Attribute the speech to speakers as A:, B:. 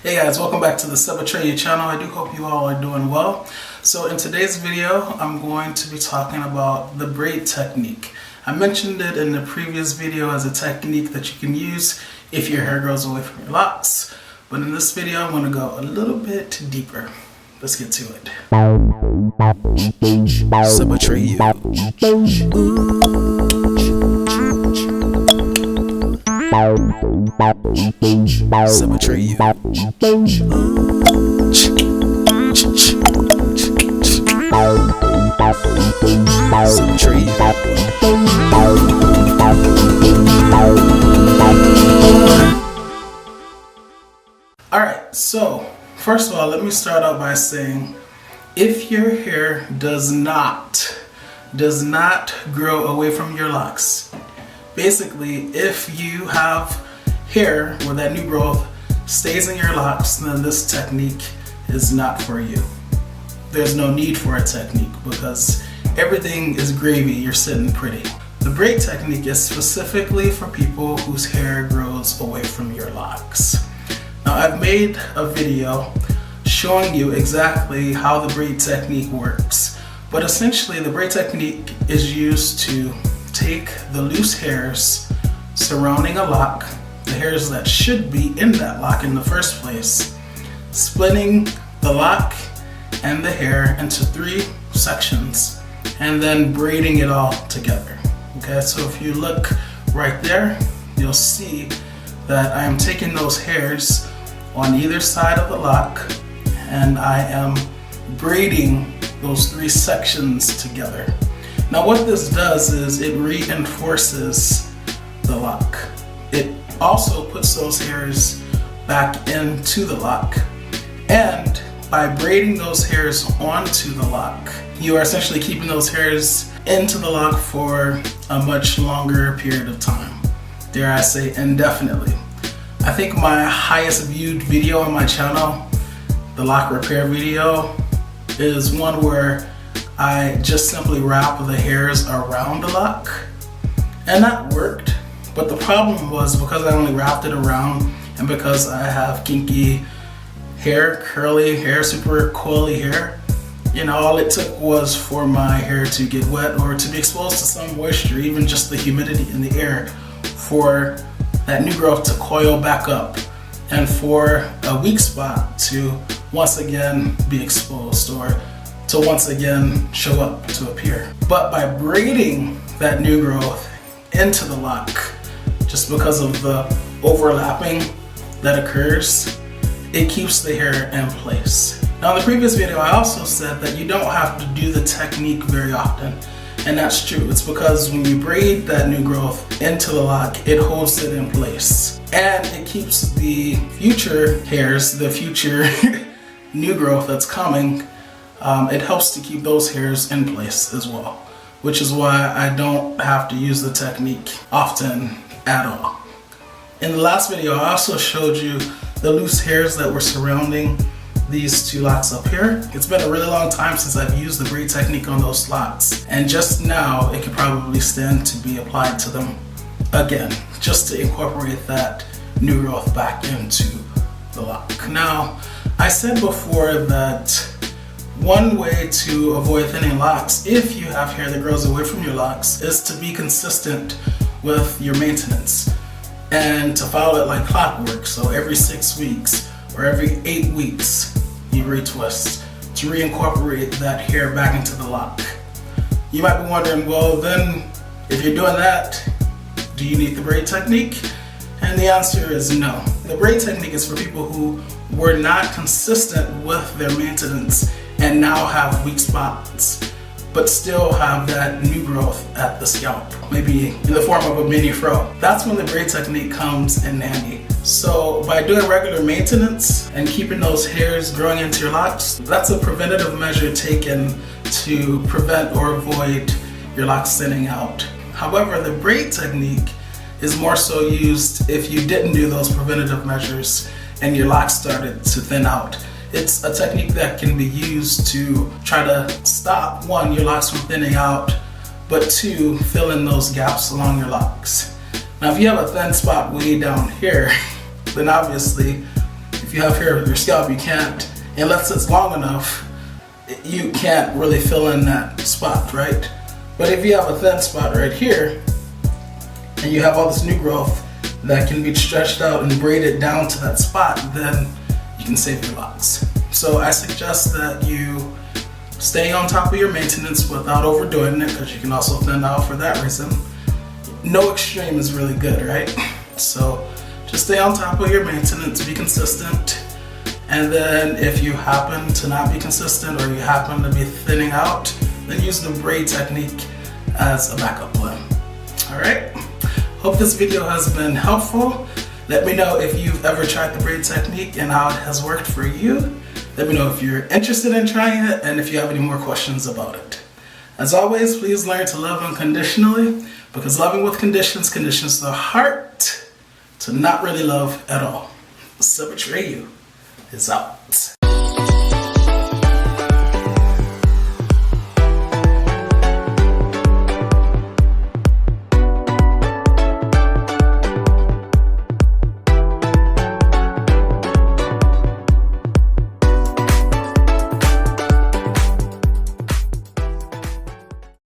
A: Hey guys, welcome back to the Atreyu channel. I do hope you all are doing well. So in today's video, I'm going to be talking about the braid technique. I mentioned it in the previous video as a technique that you can use if your hair grows away from your locks. But in this video, I'm going to go a little bit deeper. Let's get to it. Atreyu. Alright, so first of all, let me start out by saying if your hair does not grow away from your locks, basically if you have hair where that new growth stays in your locks, then this technique is not for you. There's no need for a technique because everything is gravy, you're sitting pretty. The braid technique is specifically for people whose hair grows away from your locks. Now I've made a video showing you exactly how the braid technique works, but essentially the braid technique is used to take the loose hairs surrounding a lock, the hairs that should be in that lock in the first place, splitting the lock and the hair into 3 sections and then braiding it all together. Okay, so if you look right there, you'll see that I am taking those hairs on either side of the lock and I am braiding those 3 sections together. Now what this does is it reinforces the lock. It also puts those hairs back into the lock, and by braiding those hairs onto the lock, you are essentially keeping those hairs into the lock for a much longer period of time. Dare I say indefinitely. I think my highest viewed video on my channel, the lock repair video, is one where I just simply wrap the hairs around the lock, and that worked. But the problem was because I only wrapped it around and because I have kinky hair, curly hair, super coily hair, you know, all it took was for my hair to get wet or to be exposed to some moisture, even just the humidity in the air, for that new growth to coil back up and for a weak spot to once again be exposed or to once again show up to appear. But by braiding that new growth into the lock, just because of the overlapping that occurs, it keeps the hair in place. Now in the previous video I also said that you don't have to do the technique very often, and that's true. It's because when you braid that new growth into the lock, it holds it in place and it keeps the future hairs, the future new growth that's coming, it helps to keep those hairs in place as well, which is why I don't have to use the technique often at all. In the last video I also showed you the loose hairs that were surrounding these 2 locks up here. It's been a really long time since I've used the braid technique on those locks, and just now it could probably stand to be applied to them again, just to incorporate that new growth back into the lock. Now I said before that one way to avoid thinning locks, if you have hair that grows away from your locks, is to be consistent with your maintenance and to follow it like clockwork. So every 6 weeks or every 8 weeks you retwist to reincorporate that hair back into the lock. You might be wondering, well then if you're doing that, do you need the braid technique? And the answer is no. The braid technique is for people who were not consistent with their maintenance and now have weak spots, but still have that new growth at the scalp, maybe in the form of a mini fro. That's when the braid technique comes in handy. So by doing regular maintenance and keeping those hairs growing into your locks, that's a preventative measure taken to prevent or avoid your locks thinning out. However, the braid technique is more so used if you didn't do those preventative measures and your locks started to thin out. It's a technique that can be used to try to stop, 1, your locks from thinning out, but 2, fill in those gaps along your locks. Now if you have a thin spot way down here, then obviously if if you have hair on your scalp, you can't, unless it's long enough, you can't really fill in that spot, right? But if you have a thin spot right here, and you have all this new growth that can be stretched out and braided down to that spot, then you can save your locks. So I suggest that you stay on top of your maintenance without overdoing it, because you can also thin out for that reason. No extreme is really good, right? So just stay on top of your maintenance, be consistent, and then if you happen to not be consistent or you happen to be thinning out, then use the braid technique as a backup plan. All right? Hope this video has been helpful. Let me know if you've ever tried the braid technique and how it has worked for you. Let me know if you're interested in trying it and if you have any more questions about it. As always, please learn to love unconditionally, because loving with conditions conditions the heart to not really love at all. So Atreyu is out.